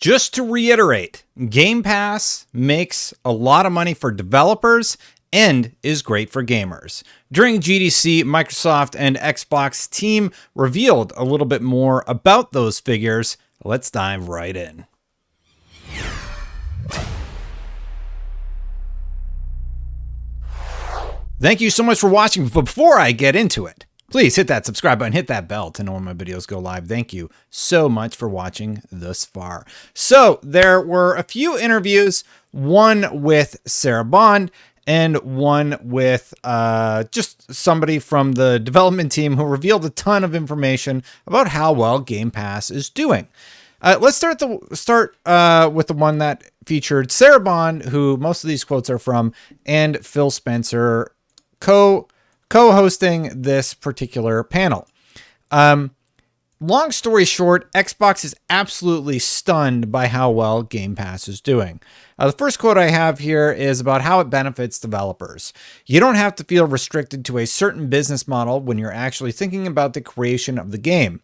Just to reiterate, Game Pass makes a lot of money for developers and is great for gamers. During GDC, Microsoft and Xbox team revealed a little bit more about those figures. Let's dive right in. Thank you so much for watching. But before I get into it, please hit that subscribe button, hit that bell to know when my videos go live. Thank you so much for watching thus far. So there were a few interviews, one with Sarah Bond and one with just somebody from the development team who revealed a ton of information about how well Game Pass is doing. Let's start with the one that featured Sarah Bond, who most of these quotes are from, and Phil Spencer co-hosting this particular panel. Long story short, Xbox is absolutely stunned by how well Game Pass is doing. The first quote I have here is about how it benefits developers. You don't have to feel restricted to a certain business model when you're actually thinking about the creation of the game.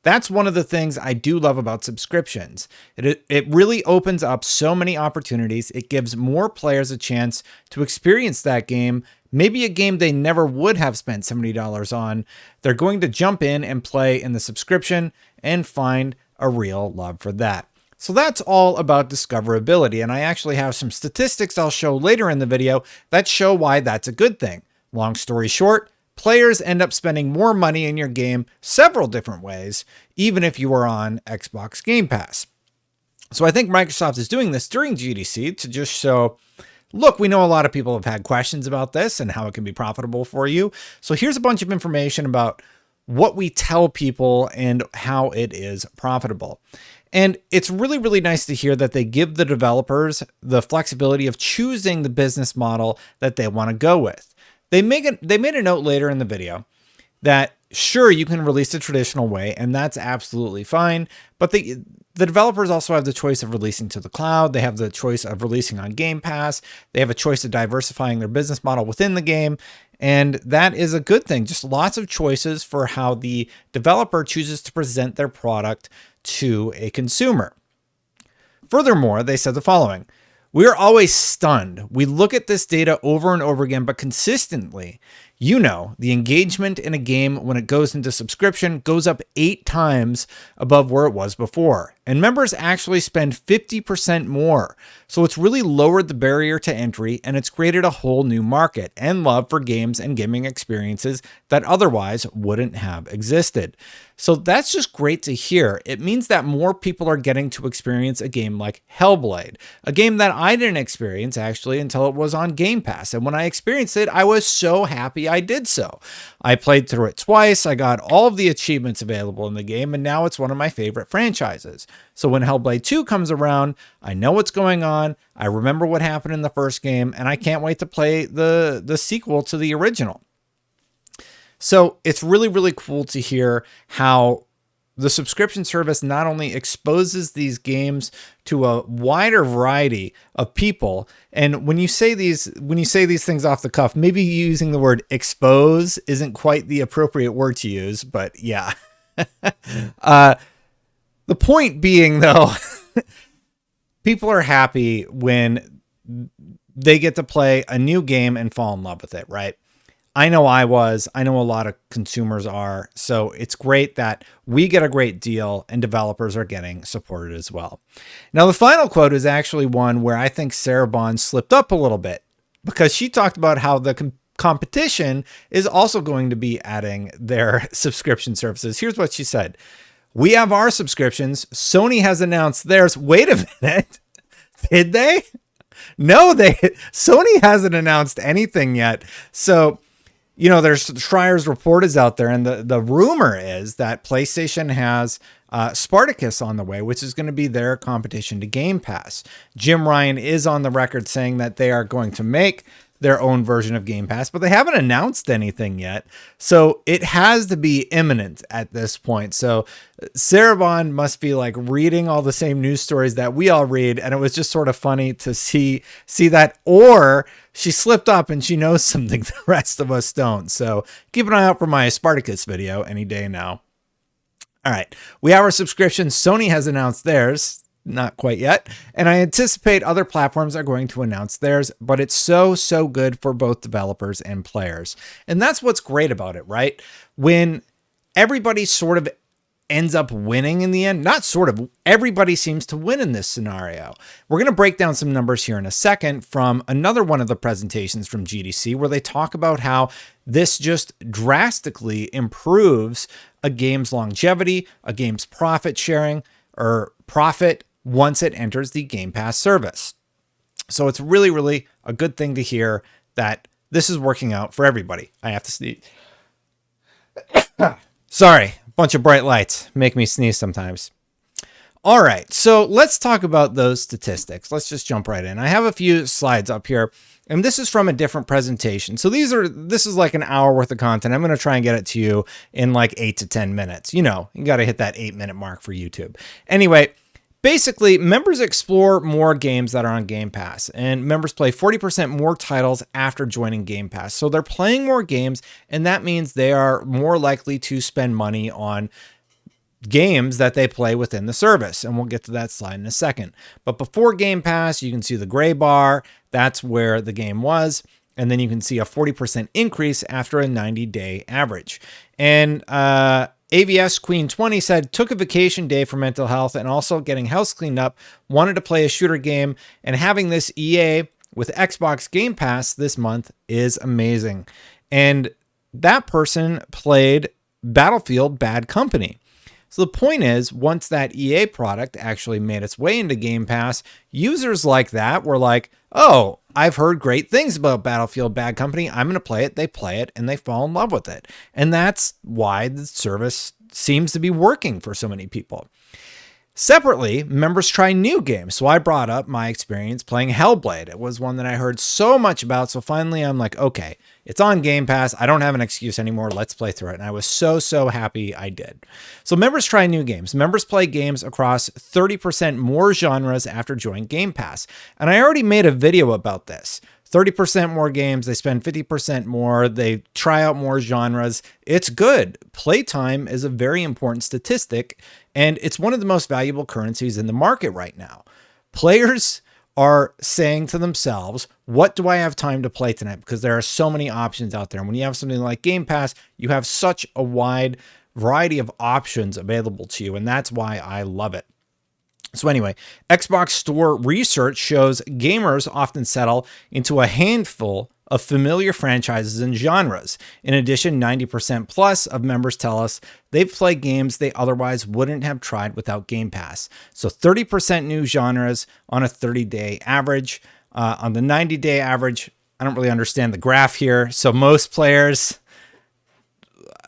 That's one of the things I do love about subscriptions. It really opens up so many opportunities. It gives more players a chance to experience that game, maybe a game they never would have spent $70 on. They're going to jump in and play in the subscription and find a real love for that. So that's all about discoverability. And I actually have some statistics I'll show later in the video that show why that's a good thing. Long story short, players end up spending more money in your game several different ways, even if you are on Xbox Game Pass. So I think Microsoft is doing this during GDC to just show, look, we know a lot of people have had questions about this and how it can be profitable for you. So here's a bunch of information about what we tell people and how it is profitable. And it's really, really nice to hear that they give the developers the flexibility of choosing the business model that they want to go with. They made a note later in the video that sure, you can release the traditional way, and that's absolutely fine. But the developers also have the choice of releasing to the cloud. They have the choice of releasing on Game Pass. They have a choice of diversifying their business model within the game. And that is a good thing. Just lots of choices for how the developer chooses to present their product to a consumer. Furthermore, they said the following. We are always stunned. We look at this data over and over again, but consistently, the engagement in a game when it goes into subscription goes up 8 times above where it was before. And members actually spend 50% more. So it's really lowered the barrier to entry, and it's created a whole new market and love for games and gaming experiences that otherwise wouldn't have existed. So that's just great to hear. It means that more people are getting to experience a game like Hellblade, a game that I didn't experience actually until it was on Game Pass. And when I experienced it, I was so happy I did so. I played through it twice. I got all of the achievements available in the game, and now it's one of my favorite franchises. So when Hellblade 2 comes around, I know what's going on. I remember what happened in the first game, and I can't wait to play the sequel to the original. So it's really, really cool to hear how the subscription service not only exposes these games to a wider variety of people. And when you say these things off the cuff, maybe using the word expose isn't quite the appropriate word to use, but yeah. The point being though, people are happy when they get to play a new game and fall in love with it, right? I know I know a lot of consumers are. So it's great that we get a great deal and developers are getting supported as well. Now, the final quote is actually one where I think Sarah Bond slipped up a little bit because she talked about how the competition is also going to be adding their subscription services. Here's what she said. We have our subscriptions. Sony has announced theirs. Wait a minute. Did they? No, Sony hasn't announced anything yet. So, there's Schreier's report is out there, and the rumor is that PlayStation has Spartacus on the way, which is going to be their competition to Game Pass. Jim Ryan is on the record saying that they are going to make their own version of Game Pass, but they haven't announced anything yet. So it has to be imminent at this point. So Sarah Bond must be like reading all the same news stories that we all read. And it was just sort of funny to see that, or she slipped up and she knows something the rest of us don't. So keep an eye out for my Spartacus video any day now. All right. We have our subscriptions. Sony has announced theirs. not quite yet. And I anticipate other platforms are going to announce theirs, but it's so, so good for both developers and players. And that's what's great about it, right? When everybody sort of ends up winning in the end, not sort of, everybody seems to win in this scenario. We're going to break down some numbers here in a second from another one of the presentations from GDC where they talk about how this just drastically improves a game's longevity, a game's profit sharing, or profit once it enters the Game Pass service. So it's really, really a good thing to hear that this is working out for everybody. I have to sneeze. Sorry, bunch of bright lights make me sneeze sometimes. All right, so let's talk about those statistics. Let's just jump right in. I have a few slides up here, and this is from a different presentation. So this is like an hour worth of content. I'm going to try and get it to you in like 8 to 10 minutes. You know, you got to hit that 8-minute mark for YouTube. Anyway, basically, members explore more games that are on Game Pass, and members play 40% more titles after joining Game Pass. So they're playing more games, and that means they are more likely to spend money on games that they play within the service. And we'll get to that slide in a second. But before Game Pass, you can see the gray bar. That's where the game was. And then you can see a 40% increase after a 90-day average. And AVS Queen 20 said, took a vacation day for mental health and also getting house cleaned up, wanted to play a shooter game, and having this EA with Xbox Game Pass this month is amazing. And that person played Battlefield Bad Company. So the point is, once that EA product actually made its way into Game Pass, users like that were like, oh, I've heard great things about Battlefield Bad Company. I'm going to play it. They play it and they fall in love with it. And that's why the service seems to be working for so many people. Separately, members try new games. So I brought up my experience playing Hellblade. It was one that I heard so much about. So finally, I'm like, okay, it's on Game Pass. I don't have an excuse anymore. Let's play through it. And I was so, so happy I did. So members try new games. Members play games across 30% more genres after joining Game Pass. And I already made a video about this. 30% more games, they spend 50% more, they try out more genres. It's good. Playtime is a very important statistic, and it's one of the most valuable currencies in the market right now. Players are saying to themselves, what do I have time to play tonight? Because there are so many options out there. And when you have something like Game Pass, you have such a wide variety of options available to you, and that's why I love it. So anyway, Xbox Store research shows gamers often settle into a handful of familiar franchises and genres. In addition, 90% plus of members tell us they've played games they otherwise wouldn't have tried without Game Pass. So 30% new genres on a 30-day average. On the 90-day average, I don't really understand the graph here. So most players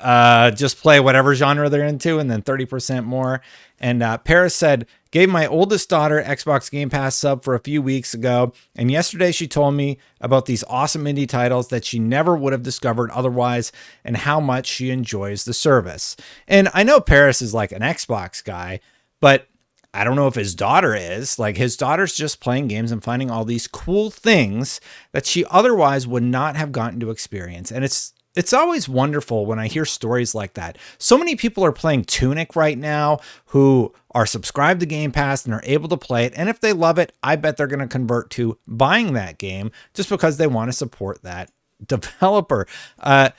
just play whatever genre they're into, and then 30% more. And Paris said, gave my oldest daughter Xbox Game Pass sub for a few weeks ago, and yesterday she told me about these awesome indie titles that she never would have discovered otherwise and how much she enjoys the service. And I know Paris is like an Xbox guy, but I don't know if his daughter is. Like, his daughter's just playing games and finding all these cool things that she otherwise would not have gotten to experience. And it's always wonderful when I hear stories like that. So many people are playing Tunic right now who are subscribed to Game Pass and are able to play it. And if they love it, I bet they're going to convert to buying that game just because they want to support that developer. And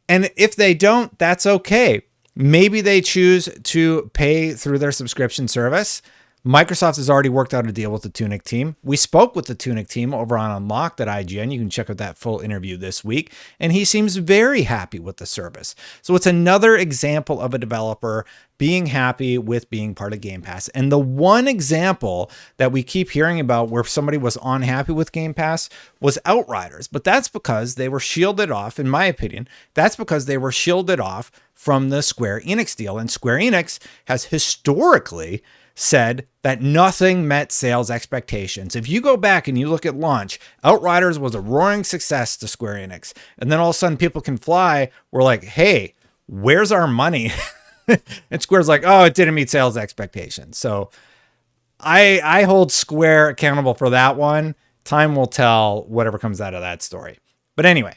if they don't, that's okay. Maybe they choose to pay through their subscription service. Microsoft has already worked out a deal with the Tunic team. We spoke with the Tunic team over on Unlocked at IGN. You can check out that full interview this week. And he seems very happy with the service. So it's another example of a developer being happy with being part of Game Pass. And the one example that we keep hearing about where somebody was unhappy with Game Pass was Outriders. But that's because they were shielded off, in my opinion, that's because they were shielded off from the Square Enix deal. And Square Enix has historically said that nothing met sales expectations. If you go back and you look at launch, Outriders was a roaring success to Square Enix. And then all of a sudden People Can Fly were like, hey, where's our money? And Square's like, oh, it didn't meet sales expectations. So I hold Square accountable for that one. Time will tell whatever comes out of that story. But anyway,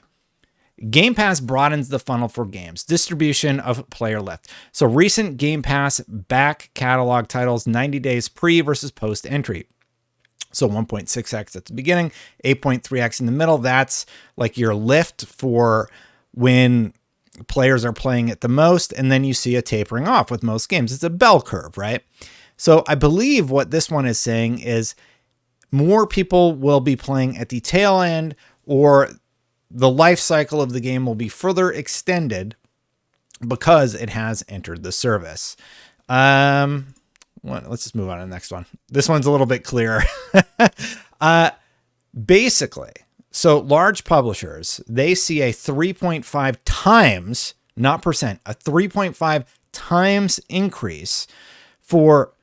Game Pass broadens the funnel for games, distribution of player lift. So recent Game Pass back catalog titles, 90 days pre versus post entry. So 1.6x at the beginning, 8.3x in the middle. That's like your lift for when players are playing it the most. And then you see a tapering off with most games. It's a bell curve, right? So I believe what this one is saying is more people will be playing at the tail end, or the life cycle of the game will be further extended because it has entered the service. Let's just move on to the next one. This one's a little bit clearer. Basically, so large publishers, they see a 3.5 times, not percent, a 3.5 times increase for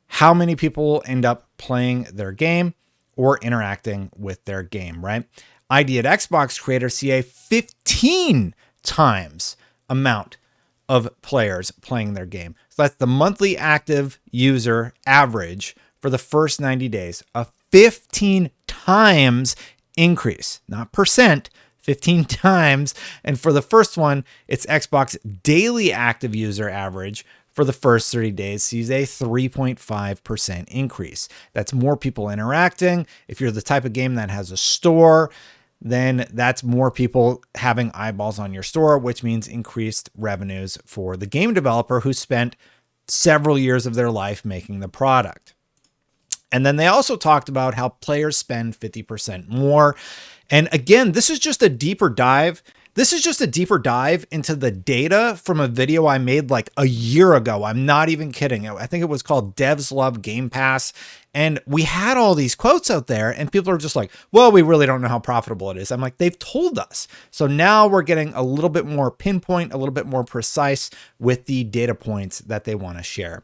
how many people end up playing their game or interacting with their game, right? ID at Xbox creators see a 15 times amount of players playing their game. So that's the monthly active user average for the first 90 days, a 15 times increase, not percent, 15 times. And for the first one, it's Xbox daily active user average for the first 30 days sees a 3.5% increase. That's more people interacting. If you're the type of game that has a store, then that's more people having eyeballs on your store, which means increased revenues for the game developer who spent several years of their life making the product. And then they also talked about how players spend 50% more. And again, this is just a deeper dive. This is just a deeper dive into the data from a video I made like a year ago. I'm not even kidding. I think it was called Devs Love Game Pass. And we had all these quotes out there and people are just like, well, we really don't know how profitable it is. I'm like, they've told us. So now we're getting a little bit more pinpoint, a little bit more precise with the data points that they want to share.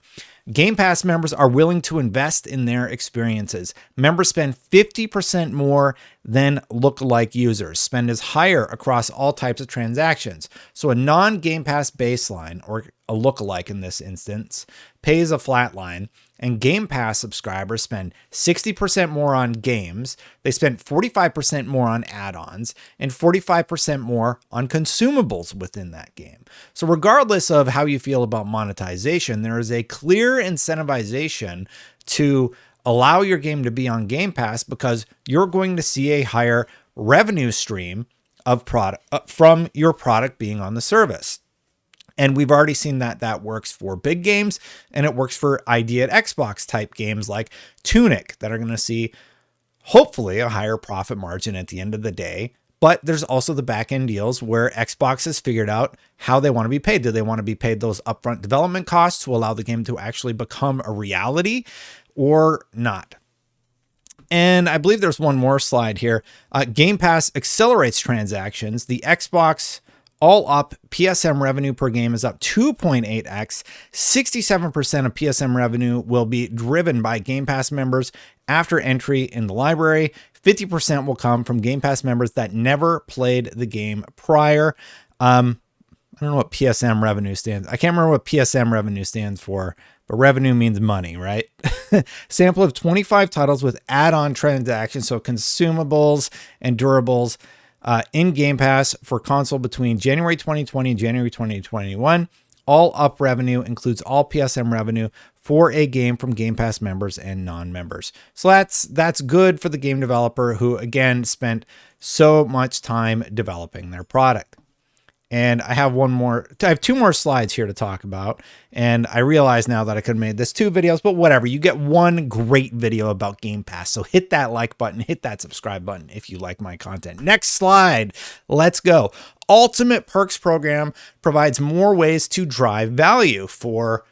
Game Pass members are willing to invest in their experiences. Members spend 50% more than lookalike users. Spend is higher across all types of transactions. So a non-Game Pass baseline, or a lookalike in this instance, pays a flat line, and Game Pass subscribers spend 60% more on games. They spend 45% more on add-ons and 45% more on consumables within that game. So regardless of how you feel about monetization, there is a clear incentivization to allow your game to be on Game Pass because you're going to see a higher revenue stream of product from your product being on the service. And we've already seen that works for big games, and it works for ID at Xbox type games like Tunic that are going to see hopefully a higher profit margin at the end of the day. But there's also the back end deals where Xbox has figured out how they want to be paid. Do they want to be paid those upfront development costs to allow the game to actually become a reality or not? And I believe there's one more slide here. Game Pass accelerates transactions. The Xbox all up PSM revenue per game is up 2.8x. 67% of PSM revenue will be driven by Game Pass members after entry in the library. 50% will come from Game Pass members that never played the game prior. I don't know what PSM revenue stands. I can't remember what PSM revenue stands for, but revenue means money, right? Sample of 25 titles with add-on transactions, so consumables and durables, in Game Pass for console between January 2020 and January 2021. All up revenue includes all PSM revenue for a game from Game Pass members and non-members. So that's good for the game developer who, again, spent so much time developing their product. And I have two more slides here to talk about. And I realize now that I could have made this 2 videos, but whatever. You get one great video about Game Pass. So hit that like button, hit that subscribe button if you like my content. Next slide. Let's go. Ultimate Perks program provides more ways to drive value for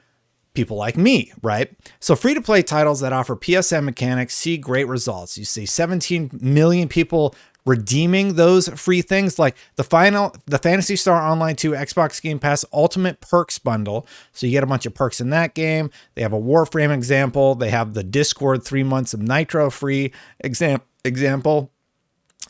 people like me, right? So free-to-play titles that offer PSM mechanics see great results. You see 17 million people redeeming those free things like the Phantasy Star Online 2 Xbox Game Pass Ultimate Perks bundle. So you get a bunch of perks in that game. They have a Warframe example. They have the Discord 3 months of Nitro free example.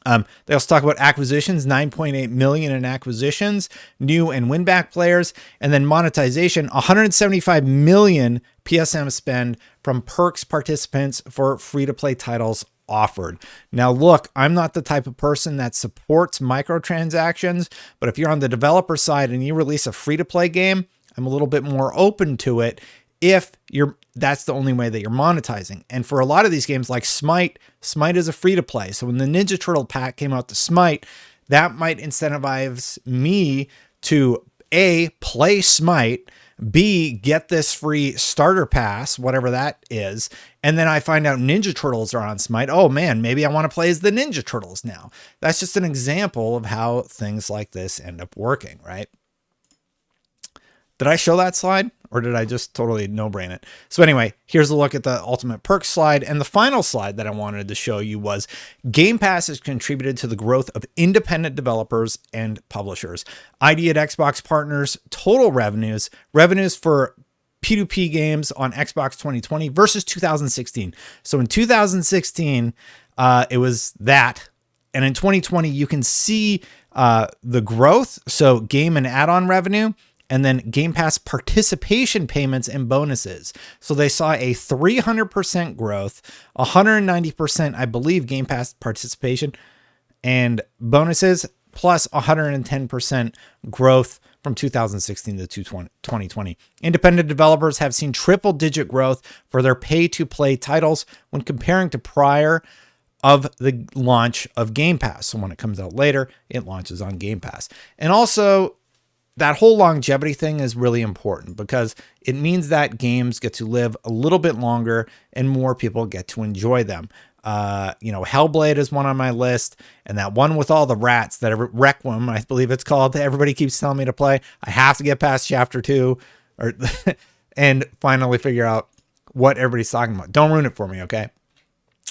They also talk about acquisitions, 9.8 million in acquisitions, new and win-back players, and then monetization, 175 million PSM spend from perks participants for free-to-play titles offered. Now, look, I'm not the type of person that supports microtransactions, but if you're on the developer side and you release a free-to-play game, I'm a little bit more open to it if that's the only way that you're monetizing. And for a lot of these games like Smite is a free-to-play. So when the Ninja Turtle pack came out to Smite, that might incentivize me to A, play Smite, B, get this free starter pass, whatever that is. And then I find out Ninja Turtles are on Smite. Oh man, maybe I want to play as the Ninja Turtles now. That's just an example of how things like this end up working, right? Did I show that slide or did I just totally no-brain it? So anyway, here's a look at the Ultimate Perks slide. And the final slide that I wanted to show you was Game Pass has contributed to the growth of independent developers and publishers. ID at Xbox partners, total revenues for P2P games on Xbox 2020 versus 2016. So in 2016, it was that. And in 2020, you can see the growth. So game and add-on revenue, and then Game Pass participation payments and bonuses. So they saw a 300% growth, 190%, I believe, Game Pass participation and bonuses, plus 110% growth from 2016 to 2020. Independent developers have seen triple-digit growth for their pay-to-play titles when comparing to prior of the launch of Game Pass. So when it comes out later, it launches on Game Pass. And also, that whole longevity thing is really important because it means that games get to live a little bit longer and more people get to enjoy them. Hellblade is one on my list, and that one with all the rats, that Requiem, I believe it's called, that everybody keeps telling me to play. I have to get past chapter 2 and finally figure out what everybody's talking about. Don't ruin it for me, okay?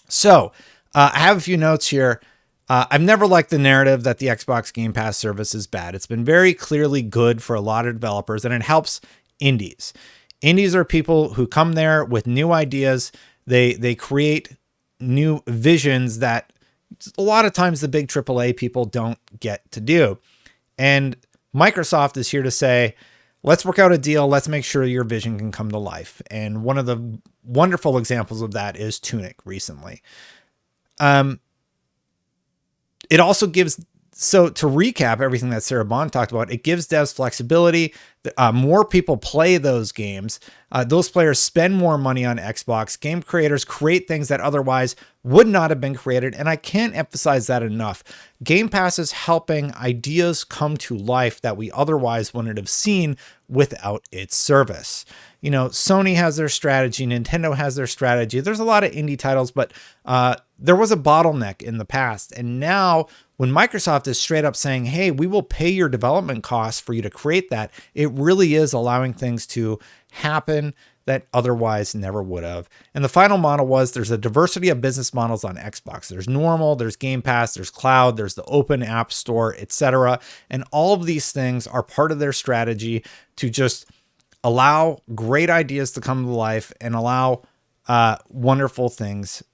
So I have a few notes here. I've never liked the narrative that the Xbox Game Pass service is bad. It's been very clearly good for a lot of developers, and it helps indies. Indies are people who come there with new ideas. They create new visions that a lot of times the big AAA people don't get to do. And Microsoft is here to say, let's work out a deal. Let's make sure your vision can come to life. And one of the wonderful examples of that is Tunic recently. It also gives, so to recap everything that Sarah Bond talked about, it gives devs flexibility. More people play those games. Those players spend more money on Xbox. Game creators create things that otherwise would not have been created. And I can't emphasize that enough. Game Pass is helping ideas come to life that we otherwise wouldn't have seen without its service. You know, Sony has their strategy. Nintendo has their strategy. There's a lot of indie titles, but there was a bottleneck in the past. And now when Microsoft is straight up saying, hey, we will pay your development costs for you to create that, it really is allowing things to happen that otherwise never would have. And the final model was there's a diversity of business models on Xbox. There's normal, there's Game Pass, there's cloud, there's the open app store, etc. And all of these things are part of their strategy to just allow great ideas to come to life and allow wonderful things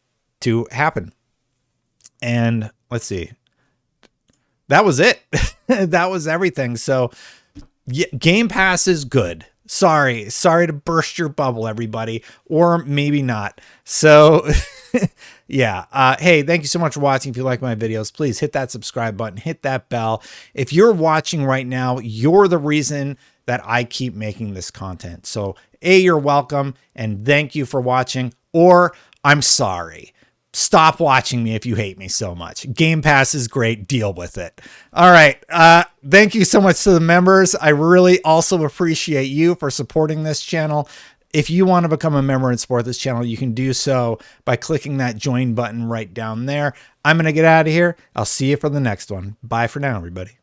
to happen. And let's see. That was it. That was everything. So yeah, Game Pass is good. Sorry to burst your bubble, everybody, or maybe not. So yeah. Hey, thank you so much for watching. If you like my videos, please hit that subscribe button, hit that bell. If you're watching right now, you're the reason that I keep making this content. So A, you're welcome, and thank you for watching, or I'm sorry. Stop watching me if you hate me so much. Game Pass is great. Deal with it. All right. Thank you so much to the members. I really also appreciate you for supporting this channel. If you want to become a member and support this channel, you can do so by clicking that join button right down there. I'm going to get out of here. I'll see you for the next one. Bye for now, everybody.